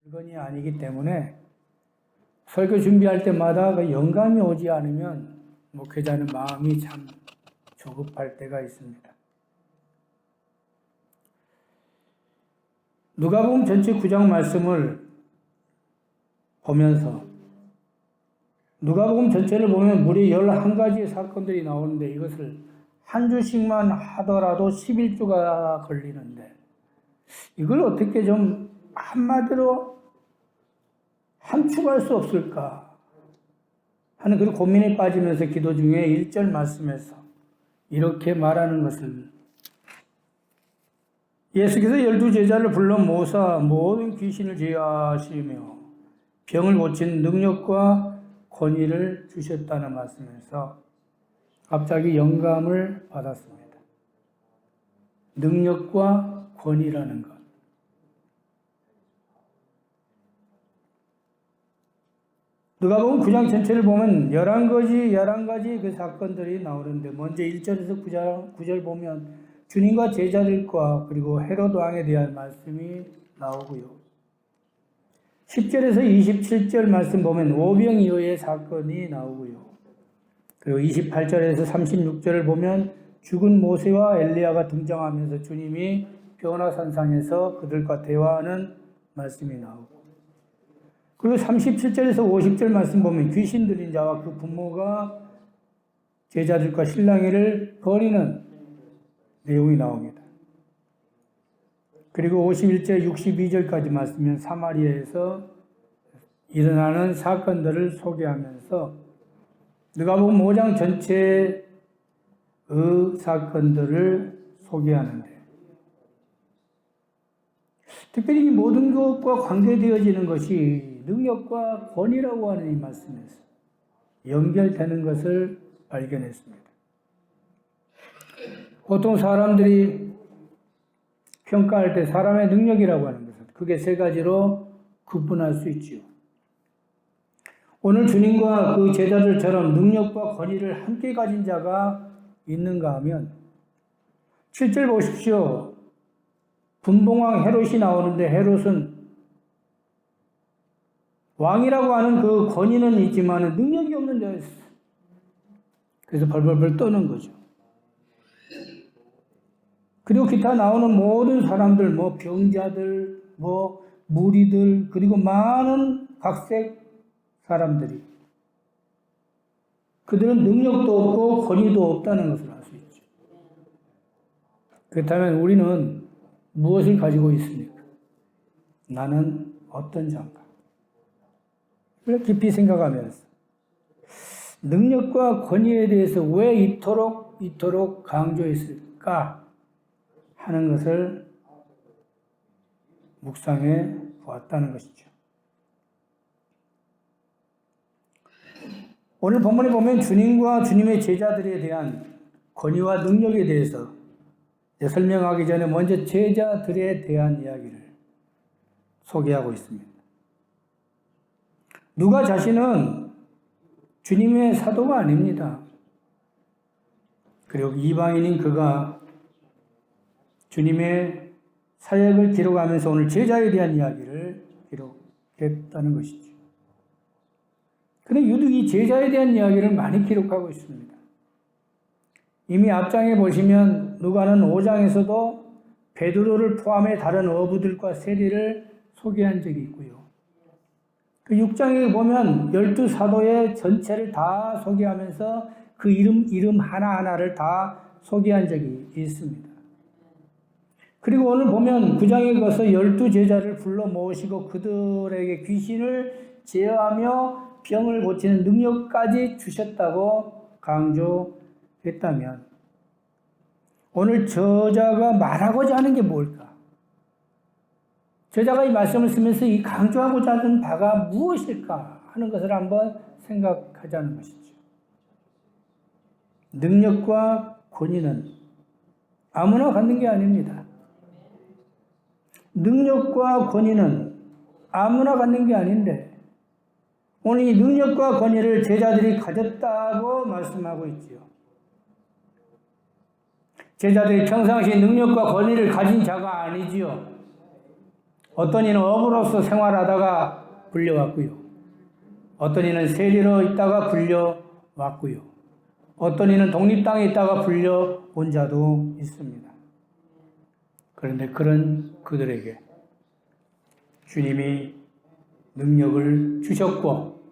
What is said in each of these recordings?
물건이 아니기 때문에 설교 준비할 때마다 그 영감이 오지 않으면 목회자는 마음이 참 조급할 때가 있습니다. 누가복음 전체 9장 말씀을 보면서 누가복음 전체를 보면 무려 11가지의 사건들이 나오는데 이것을 한 주씩만 하더라도 11주가 걸리는데 이걸 어떻게 좀 한마디로 함축할 수 없을까 하는 그런 고민에 빠지면서 기도 중에 1절 말씀에서 이렇게 말하는 것을 예수께서 12제자를 불러 모사 모든 귀신을 제어하시며 병을 고치는 능력과 권위를 주셨다는 말씀에서 갑자기 영감을 받았습니다. 능력과 권위라는 것. 누가복음 9장 전체를 보면 11가지 그 사건들이 나오는데 먼저 1절에서 9절 보면 주님과 제자들과 그리고 헤롯 왕에 대한 말씀이 나오고요. 10절에서 27절 말씀 보면 오병이어의 사건이 나오고요. 그리고 28절에서 36절을 보면 죽은 모세와 엘리야가 등장하면서 주님이 변화산상에서 그들과 대화하는 말씀이 나오고 그리고 37절에서 50절 말씀 보면 귀신 들린 자와 그 부모가 제자들과 실랑이를 벌이는 내용이 나옵니다. 그리고 51절, 62절까지 말씀은 사마리아에서 일어나는 사건들을 소개하면서 누가복음 5장 전체의 사건들을 소개하는데 특별히 이 모든 것과 관계되어지는 것이 능력과 권위라고 하는 이 말씀에서 연결되는 것을 발견했습니다. 보통 사람들이 평가할 때 사람의 능력이라고 하는 것은 크게 세 가지로 구분할 수 있지요. 오늘 주님과 그 제자들처럼 능력과 권위를 함께 가진 자가 있는가 하면 7절 보십시오. 분봉왕 헤롯이 나오는데 헤롯은 왕이라고 하는 그 권위는 있지만 능력이 없는 자였어. 그래서 벌벌벌 떠는 거죠. 그리고 기타 나오는 모든 사람들, 병자들, 무리들, 그리고 많은 각색 사람들이 그들은 능력도 없고 권위도 없다는 것을 알 수 있죠. 그렇다면 우리는 무엇을 가지고 있습니까? 나는 어떤 자인가? 그걸 깊이 생각하면서 능력과 권위에 대해서 왜 이토록 강조했을까 하는 것을 묵상해 보았다는 것이죠. 오늘 본문에 보면 주님과 주님의 제자들에 대한 권위와 능력에 대해서 설명하기 전에 먼저 제자들에 대한 이야기를 소개하고 있습니다. 누가 자신은 주님의 사도가 아닙니다. 그리고 이방인인 그가 주님의 사역을 기록하면서 오늘 제자에 대한 이야기를 기록했다는 것이죠. 그런데 유독 이 제자에 대한 이야기를 많이 기록하고 있습니다. 이미 앞장에 보시면 누가는 5장에서도 베드로를 포함해 다른 어부들과 세리를 소개한 적이 있고요. 그 6장에 보면 12사도의 전체를 다 소개하면서 그 이름 하나하나를 다 소개한 적이 있습니다. 그리고 오늘 보면 9장에 가서 12제자를 불러 모으시고 그들에게 귀신을 제어하며 병을 고치는 능력까지 주셨다고 강조했다면 오늘 저자가 말하고자 하는 게 뭘까? 저자가 이 말씀을 쓰면서 이 강조하고자 하는 바가 무엇일까 하는 것을 한번 생각하자는 것이죠. 능력과 권위는 아무나 갖는 게 아닙니다. 능력과 권위는 아무나 갖는 게 아닌데 오늘 이 능력과 권위를 제자들이 가졌다고 말씀하고 있지요. 제자들이 평상시 능력과 권위를 가진 자가 아니지요. 어떤 이는 어부로서 생활하다가 불려왔고요. 어떤 이는 세리로 있다가 불려왔고요. 어떤 이는 독립당에 있다가 불려온 자도 있습니다. 그런데 그런 그들에게 주님이 능력을 주셨고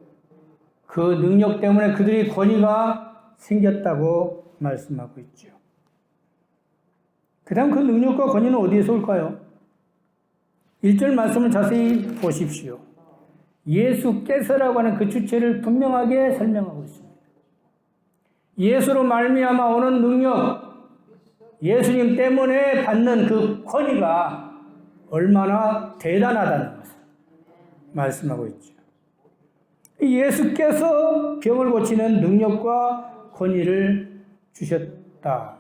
그 능력 때문에 그들이 권위가 생겼다고 말씀하고 있죠. 그 다음 그 능력과 권위는 어디에서 올까요? 1절 말씀을 자세히 보십시오. 예수께서라고 하는 그 주체를 분명하게 설명하고 있습니다. 예수로 말미암아 오는 능력, 예수님 때문에 받는 그 권위가 얼마나 대단하다는 것을 말씀하고 있죠. 예수께서 병을 고치는 능력과 권위를 주셨다.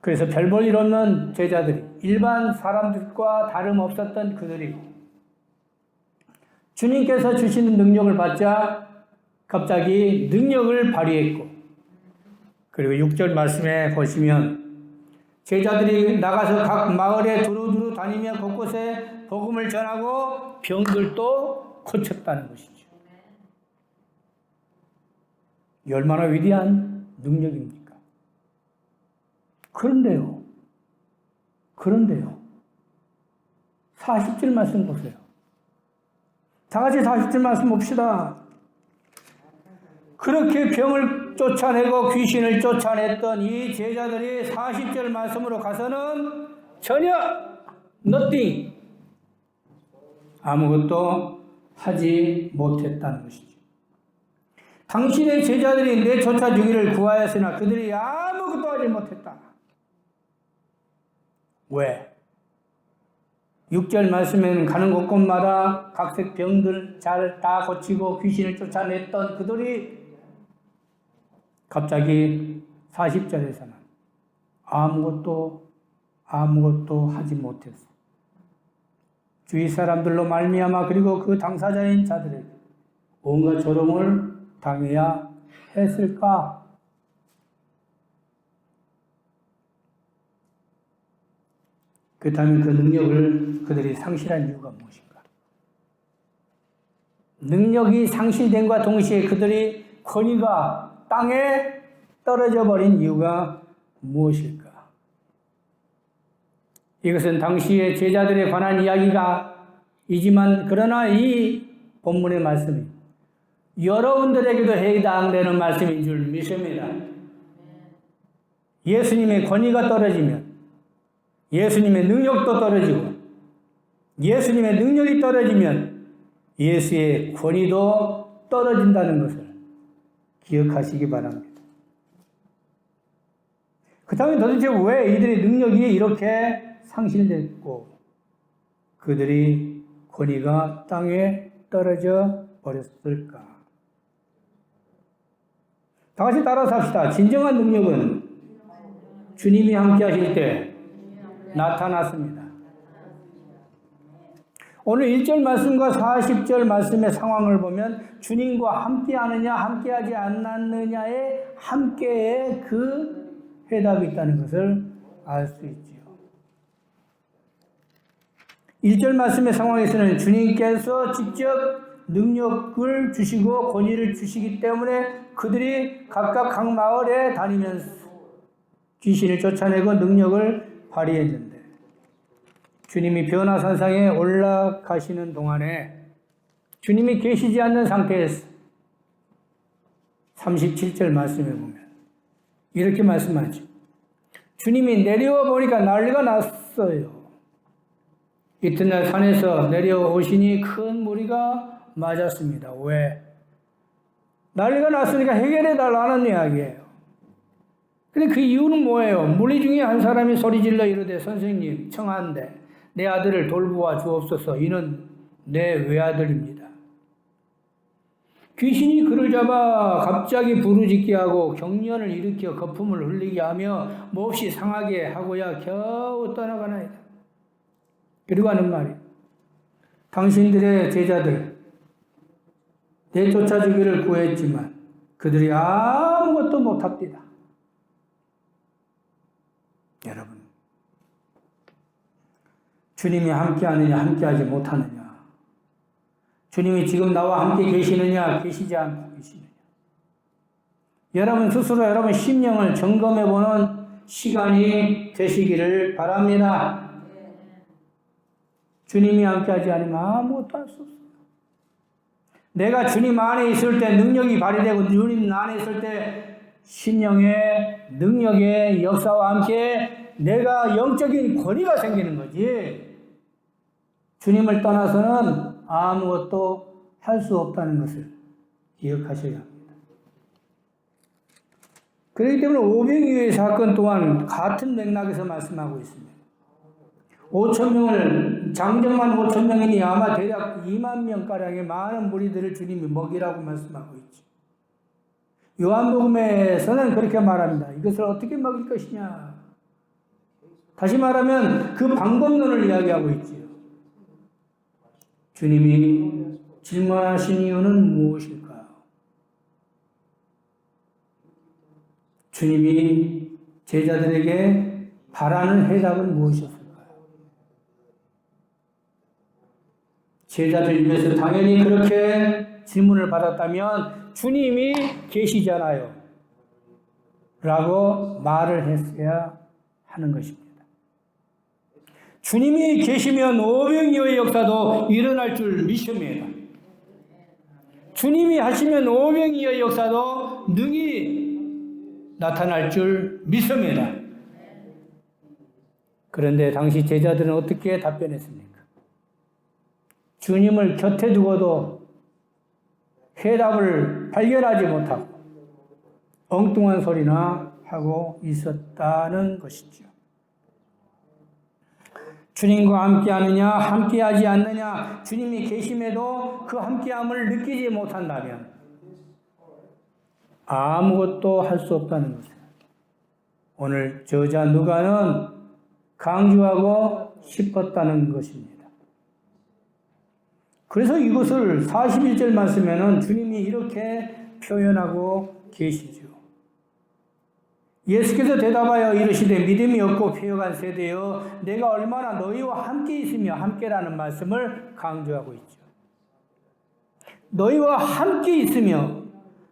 그래서 별 볼 일 없는 제자들이, 일반 사람들과 다름없었던 그들이 주님께서 주시는 능력을 받자 갑자기 능력을 발휘했고, 그리고 6절 말씀에 보시면 제자들이 나가서 각 마을에 두루두루 다니며 곳곳에 복음을 전하고 병들도 고쳤다는 것이죠. 이 얼마나 위대한 능력입니까? 그런데요. 40절 말씀 보세요. 다 같이 40절 말씀 봅시다. 그렇게 병을 쫓아내고 귀신을 쫓아냈던 이 제자들이 40절 말씀으로 가서는 전혀 nothing, 아무것도 하지 못했다는 것이죠. 당신의 제자들이 내쫓아주기를 구하였으나 그들이 아무것도 하지 못했다. 왜? 6절 말씀에는 가는 곳곳마다 각색 병들 잘 다 고치고 귀신을 쫓아냈던 그들이 갑자기 40절에서는 아무것도 하지 못했어. 주위 사람들로 말미암아 그리고 그 당사자인 자들에게 온갖 조롱을 당해야 했을까? 그렇다면 그 능력을 그들이 상실한 이유가 무엇인가? 능력이 상실됨과 동시에 그들이 권위가 땅에 떨어져 버린 이유가 무엇일까? 이것은 당시의 제자들에 관한 이야기이지만 그러나 이 본문의 말씀이 여러분들에게도 해당되는 말씀인 줄 믿습니다. 예수님의 권위가 떨어지면 예수님의 능력도 떨어지고 예수님의 능력이 떨어지면 예수의 권위도 떨어진다는 것을 기억하시기 바랍니다. 그 다음에 도대체 왜 이들의 능력이 이렇게 상실됐고 그들이 권위가 땅에 떨어져 버렸을까? 다 같이 따라서 합시다. 진정한 능력은 주님이 함께 하실 때 나타났습니다. 오늘 1절 말씀과 40절 말씀의 상황을 보면 주님과 함께하느냐 함께하지 않았느냐의 함께의 그 해답이 있다는 것을 알 수 있지요. 1절 말씀의 상황에서는 주님께서 직접 능력을 주시고 권위를 주시기 때문에 그들이 각각 각 마을에 다니면서 귀신을 쫓아내고 능력을 발휘했는데 주님이 변화산상에 올라가시는 동안에 주님이 계시지 않는 상태에서 37절 말씀에 보면 이렇게 말씀하죠. 주님이 내려와 보니까 난리가 났어요. 이튿날 산에서 내려오시니 큰 무리가 맞았습니다. 왜? 난리가 났으니까 해결해달라는 이야기예요. 근데 그 이유는 뭐예요? 무리 중에 한 사람이 소리질러 이르되 선생님 청하한데 내 아들을 돌보아 주옵소서. 이는 내 외아들입니다. 귀신이 그를 잡아 갑자기 부르짖게 하고 경련을 일으켜 거품을 흘리게 하며 몹시 상하게 하고야 겨우 떠나가나이다. 그리고 하는 말이 당신들의 제자들 내쫓아주기를 구했지만 그들이 아무것도 못합니다. 여러분, 주님이 함께하느냐, 함께하지 못하느냐. 주님이 지금 나와 함께 계시느냐, 계시지 않고 계시느냐. 여러분 스스로 여러분 심령을 점검해보는 시간이 되시기를 바랍니다. 주님이 함께하지 않으면 아무것도 할 수 없어요. 내가 주님 안에 있을 때 능력이 발휘되고 주님 안에 있을 때 심령의 능력의 역사와 함께 내가 영적인 권위가 생기는 거지. 주님을 떠나서는 아무것도 할 수 없다는 것을 기억하셔야 합니다. 그렇기 때문에 오병이어의 사건 또한 같은 맥락에서 말씀하고 있습니다. 5,000명을 장정만 5,000명이니 아마 대략 2만 명가량의 많은 무리들을 주님이 먹이라고 말씀하고 있죠. 요한복음에서는 그렇게 말합니다. 이것을 어떻게 먹일 것이냐. 다시 말하면 그 방법론을 이야기하고 있지요. 주님이 질문하신 이유는 무엇일까요? 주님이 제자들에게 바라는 해답은 무엇이었을까요? 제자들 입에서 당연히 그렇게 질문을 받았다면 주님이 계시잖아요. 라고 말을 했어야 하는 것입니다. 주님이 계시면 오병이어의 역사도 일어날 줄 믿습니다. 주님이 하시면 오병이어의 역사도 능히 나타날 줄 믿습니다. 그런데 당시 제자들은 어떻게 답변했습니까? 주님을 곁에 두고도 해답을 발견하지 못하고 엉뚱한 소리나 하고 있었다는 것이죠. 주님과 함께하느냐, 함께하지 않느냐, 주님이 계심에도 그 함께함을 느끼지 못한다면 아무것도 할 수 없다는 것입니다. 오늘 저자 누가는 강조하고 싶었다는 것입니다. 그래서 이것을 41절 말씀에는 주님이 이렇게 표현하고 계시죠. 예수께서 대답하여 이르시되 믿음이 없고 패역한 세대여 내가 얼마나 너희와 함께 있으며 함께라는 말씀을 강조하고 있죠. 너희와 함께 있으며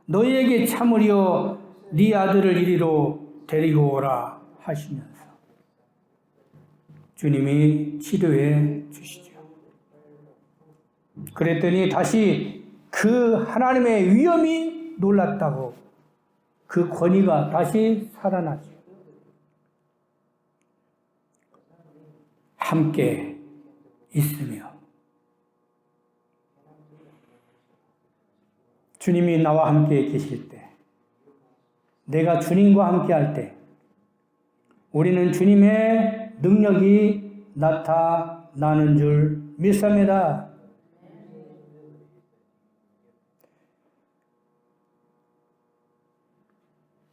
너희에게 참으려 네 아들을 이리로 데리고 오라 하시면서 주님이 치료해 주시죠. 그랬더니 다시 그 하나님의 위엄이 놀랐다고 그 권위가 다시 살아나죠. 함께 있으며 주님이 나와 함께 계실 때, 내가 주님과 함께 할 때 우리는 주님의 능력이 나타나는 줄 믿습니다.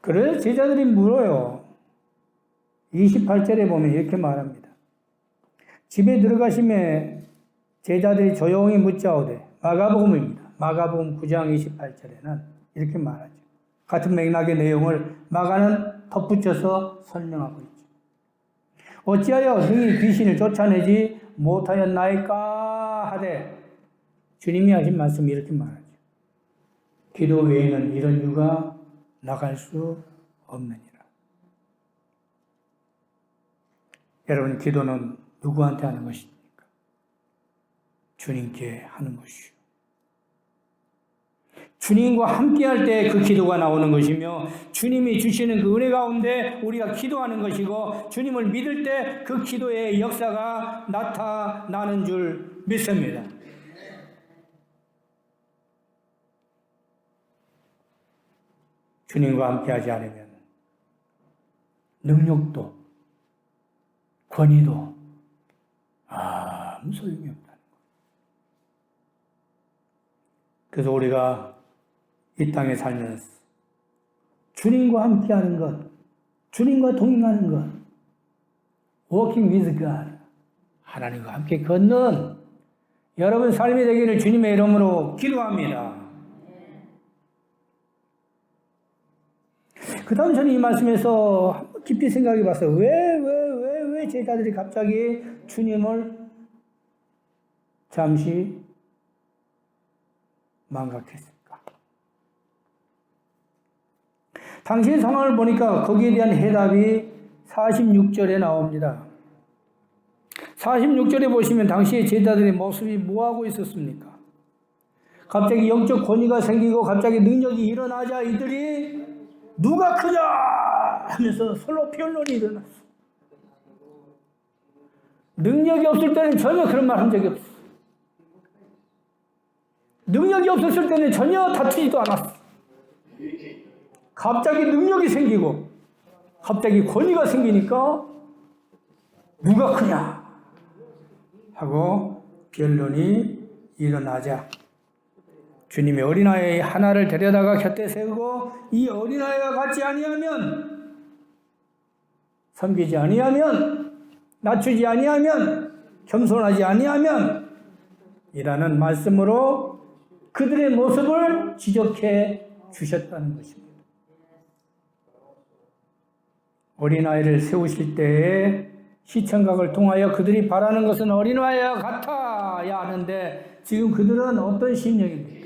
그래서 제자들이 물어요. 28절에 보면 이렇게 말합니다. 집에 들어가심에 제자들이 조용히 묻자오되 마가복음입니다. 마가복음 9장 28절에는 이렇게 말하죠. 같은 맥락의 내용을 마가는 덧붙여서 설명하고 있죠. 어찌하여 능히 귀신을 쫓아내지 못하였나이까 하되 주님이 하신 말씀이 이렇게 말하죠. 기도 외에는 이런 유가 나갈 수 없느니라. 여러분, 기도는 누구한테 하는 것입니까? 주님께 하는 것이요. 주님과 함께 할 때 그 기도가 나오는 것이며 주님이 주시는 그 은혜 가운데 우리가 기도하는 것이고 주님을 믿을 때 그 기도의 역사가 나타나는 줄 믿습니다. 주님과 함께하지 않으면 능력도 권위도 아무 소용이 없다는 것. 그래서 우리가 이 땅에 살면서 주님과 함께하는 것, 주님과 동행하는 것, walking with God, 하나님과 함께 걷는 여러분 삶이 되기를 주님의 이름으로 기도합니다. 그 다음 저는 이 말씀에서 깊이 생각해 봤어요. 왜 제자들이 갑자기 주님을 잠시 망각했을까? 당시의 상황을 보니까 거기에 대한 해답이 46절에 나옵니다. 46절에 보시면 당시의 제자들의 모습이 뭐하고 있었습니까? 갑자기 영적 권위가 생기고 갑자기 능력이 일어나자 이들이 누가 크냐 하면서 서로 변론이 일어났어. 능력이 없을 때는 전혀 그런 말 한 적이 없어. 능력이 없었을 때는 전혀 다투지도 않았어. 갑자기 능력이 생기고 갑자기 권위가 생기니까 누가 크냐 하고 변론이 일어나자 주님이 어린아이 하나를 데려다가 곁에 세우고 이 어린아이와 같지 아니하면, 섬기지 아니하면, 낮추지 아니하면, 겸손하지 아니하면 이라는 말씀으로 그들의 모습을 지적해 주셨다는 것입니다. 어린아이를 세우실 때에 시청각을 통하여 그들이 바라는 것은 어린아이와 같아야 하는데 지금 그들은 어떤 심령입니까?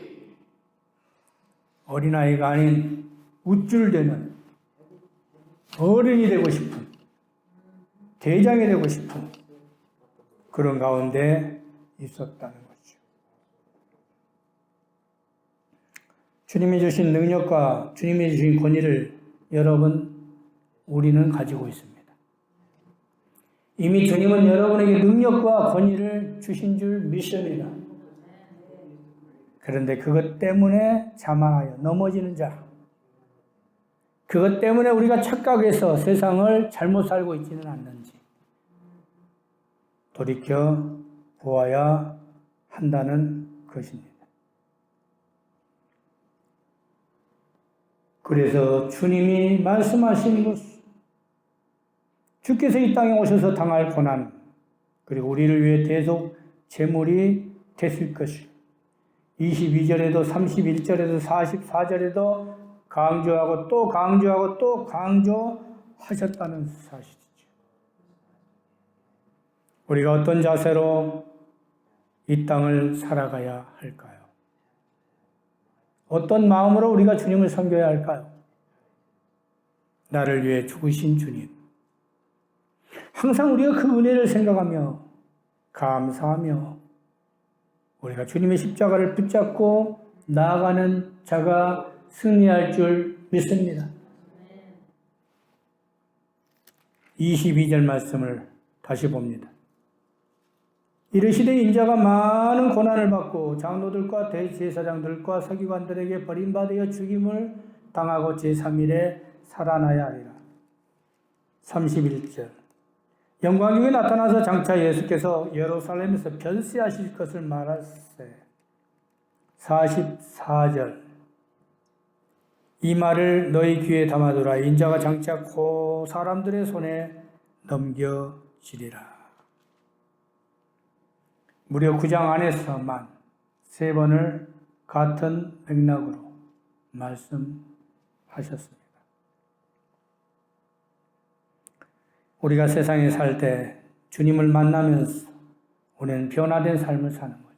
어린아이가 아닌 우쭐대는 어른이 되고 싶은, 대장이 되고 싶은 그런 가운데 있었다는 거죠. 주님이 주신 능력과 주님이 주신 권위를 여러분, 우리는 가지고 있습니다. 이미 주님은 여러분에게 능력과 권위를 주신 줄 믿습니다. 그런데 그것 때문에 자만하여 넘어지는 자, 그것 때문에 우리가 착각해서 세상을 잘못 살고 있지는 않는지 돌이켜 보아야 한다는 것입니다. 그래서 주님이 말씀하신 것, 주께서 이 땅에 오셔서 당할 고난, 그리고 우리를 위해 대속 제물이 됐을 것이요. 22절에도 31절에도 44절에도 강조하고 또 강조하고 또 강조하셨다는 사실이죠. 우리가 어떤 자세로 이 땅을 살아가야 할까요? 어떤 마음으로 우리가 주님을 섬겨야 할까요? 나를 위해 죽으신 주님. 항상 우리가 그 은혜를 생각하며 감사하며 우리가 주님의 십자가를 붙잡고 나아가는 자가 승리할 줄 믿습니다. 22절 말씀을 다시 봅니다. 이르시되 인자가 많은 고난을 받고 장로들과 대제사장들과 서기관들에게 버림받아 죽임을 당하고 제3일에 살아나야 하리라. 31절 영광 중에 나타나서 장차 예수께서 예루살렘에서 별세하실 것을 말하세. 44절 이 말을 너희 귀에 담아두라. 인자가 장차 그 사람들의 손에 넘겨지리라. 무려 9장 안에서만 3번을 같은 맥락으로 말씀하셨습니다. 우리가 세상에 살 때 주님을 만나면서 우리는 변화된 삶을 사는 거죠.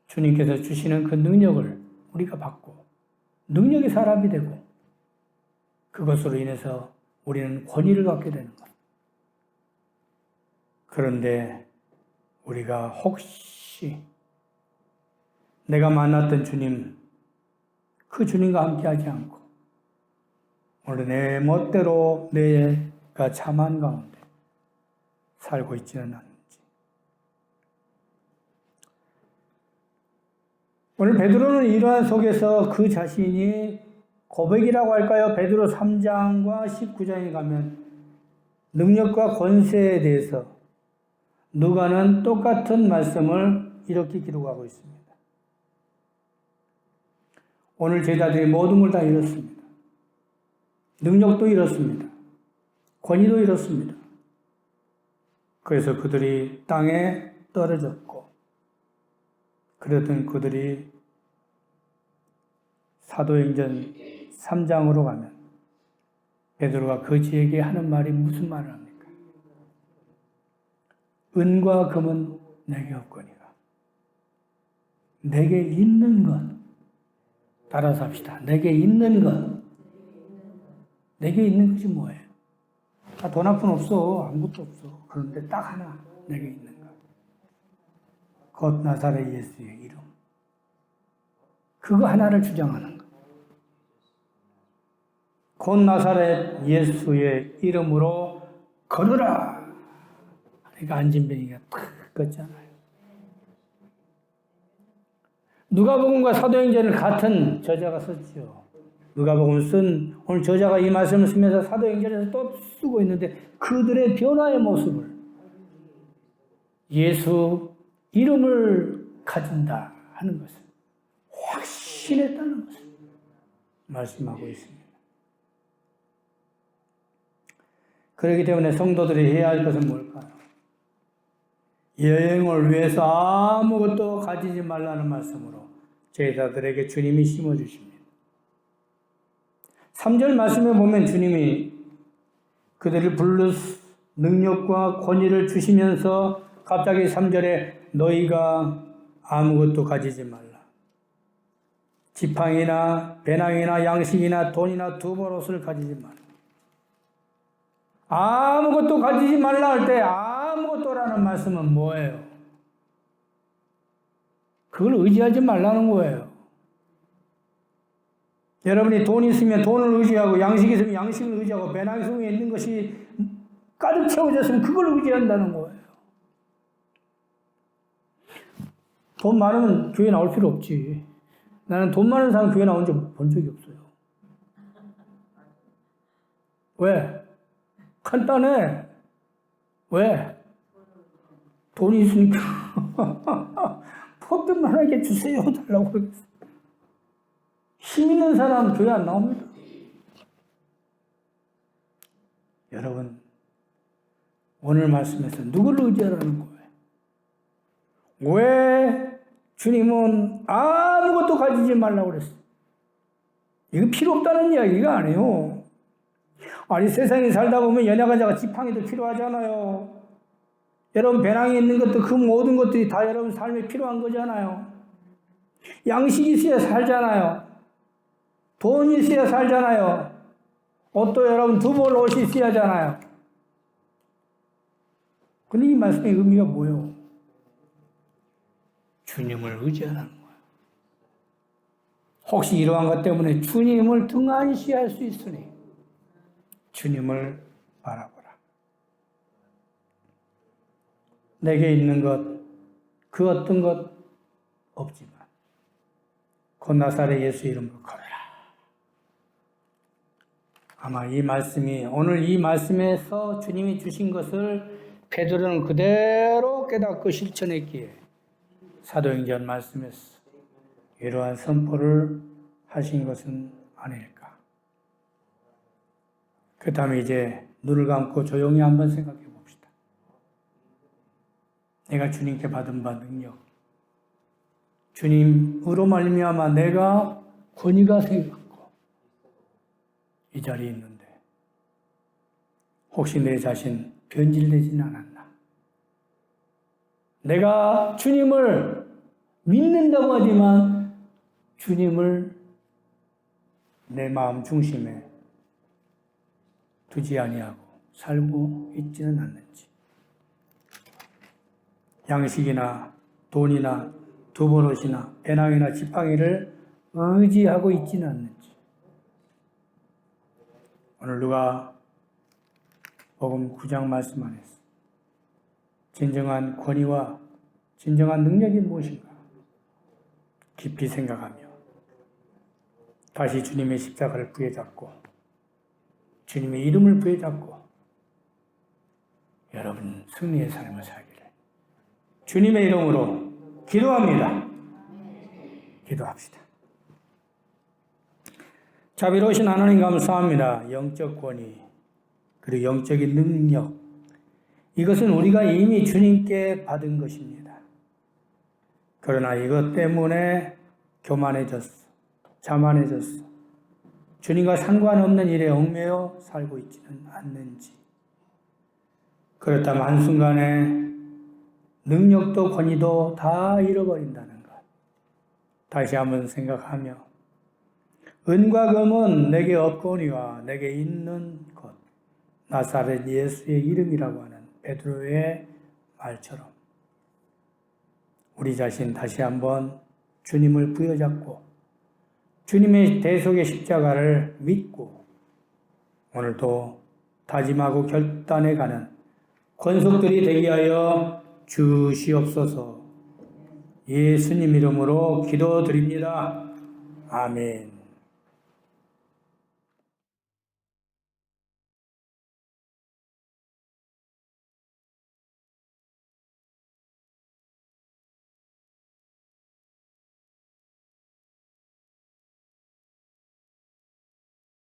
주님께서 주시는 그 능력을 우리가 받고 능력이 사람이 되고 그것으로 인해서 우리는 권위를 갖게 되는 것. 그런데 우리가 혹시 내가 만났던 주님, 그 주님과 함께하지 않고 오늘 내 멋대로 내가 자만 가운데 살고 있지는 않는지. 오늘 베드로는 이러한 속에서 그 자신이 고백이라고 할까요? 베드로 3장과 19장에 가면 능력과 권세에 대해서 누가는 똑같은 말씀을 이렇게 기록하고 있습니다. 오늘 제자들이 모든 걸 다 잃었습니다. 능력도 잃었습니다. 권위도 잃었습니다. 그래서 그들이 땅에 떨어졌고, 그랬던 그들이 사도행전 3장으로 가면 베드로가 거지에게 하는 말이 무슨 말을 합니까? 은과 금은 내게 없거니와. 내게 있는 것. 따라서 합시다. 내게 있는 것. 내게 있는 것이 뭐예요? 돈 한 푼 없어. 아무것도 없어. 그런데 딱 하나 내게 있는 것. 곧 나사렛 예수의 이름. 그거 하나를 주장하는 것. 곧 나사렛 예수의 이름으로 걸으라. 그러니까 안진뱅이가 탁 걷잖아요. 누가복음과 사도행전을 같은 저자가 썼죠. 누가복음 쓴 오늘 저자가 이 말씀을 쓰면서 사도행전에서 또 쓰고 있는데 그들의 변화의 모습을 예수 이름을 가진다 하는 것을 확신했다는 것을 말씀하고 있습니다. 그렇기 때문에 성도들이 해야 할 것은 뭘까요? 여행을 위해서 아무것도 가지지 말라는 말씀으로 제자들에게 주님이 심어주십니다. 3절 말씀에 보면 주님이 그들을 불러 능력과 권위를 주시면서 갑자기 3절에 너희가 아무것도 가지지 말라. 지팡이나 배낭이나 양식이나 돈이나 두벌옷을 가지지 말라. 아무것도 가지지 말라 할 때 아무것도라는 말씀은 뭐예요? 그걸 의지하지 말라는 거예요. 여러분이 돈 있으면 돈을 의지하고 양식 있으면 양식을 의지하고 배낭 속에 있는 것이 가득 채워졌으면 그걸 의지한다는 거예요. 돈 많으면 교회 나올 필요 없지. 나는 돈 많은 사람 교회 나온 적 본 적이 없어요. 왜? 간단해. 왜? 돈이 있으니까. 포도만하게 주세요. 달라고 그러겠어. 힘 있는 사람 교회 안 나옵니다. 여러분, 오늘 말씀에서 누구를 의지하라는 거예요? 왜 주님은 아무것도 가지지 말라고 그랬어요? 이거 필요 없다는 이야기가 아니에요. 아니, 세상에 살다 보면 연약하자가 지팡이도 필요하잖아요. 여러분, 배낭에 있는 것도 그 모든 것들이 다 여러분 삶에 필요한 거잖아요. 양식이 있어야 살잖아요. 돈이 있어야 살잖아요. 옷도 여러분 두 벌 옷이 있어야 하잖아요. 근데 이 말씀의 의미가 뭐예요? 주님을 의지하는 거예요. 혹시 이러한 것 때문에 주님을 등한시할 수 있으니 주님을 바라보라. 내게 있는 것, 그 어떤 것 없지만 곧 나사렛 예수 이름으로 걸어라. 아마 이 말씀이 오늘 이 말씀에서 주님이 주신 것을 베드로는 그대로 깨닫고 실천했기에 사도행전 말씀에서 이러한 선포를 하신 것은 아닐까. 그 다음에 이제 눈을 감고 조용히 한번 생각해 봅시다. 내가 주님께 받은 바 능력, 주님으로 말미암아 내가 권위가 생겼고 이 자리에 있는데 혹시 내 자신 변질되지는 않았나? 내가 주님을 믿는다고 하지만 주님을 내 마음 중심에 두지 아니하고 살고 있지는 않는지, 양식이나 돈이나 두버릇이나 배낭이나 지팡이를 의지하고 있지는 않는지. 오늘 누가 복음 9장 말씀 안에서 진정한 권위와 진정한 능력이 무엇인가 깊이 생각하며 다시 주님의 십자가를 부여잡고 주님의 이름을 부여잡고 여러분 승리의 삶을 살기를 주님의 이름으로 기도합니다. 기도합시다. 자비로우신 하나님 감사합니다. 영적 권위 그리고 영적인 능력, 이것은 우리가 이미 주님께 받은 것입니다. 그러나 이것 때문에 교만해졌어, 자만해졌어, 주님과 상관없는 일에 얽매여 살고 있지는 않는지, 그렇다면 한순간에 능력도 권위도 다 잃어버린다는 것. 다시 한번 생각하며 은과 금은 내게 없거니와 내게 있는 것 나사렛 예수의 이름이라고 하는 베드로의 말처럼 우리 자신 다시 한번 주님을 부여잡고 주님의 대속의 십자가를 믿고 오늘도 다짐하고 결단해 가는 권속들이 되게 하여 주시옵소서. 예수님 이름으로 기도드립니다. 아멘.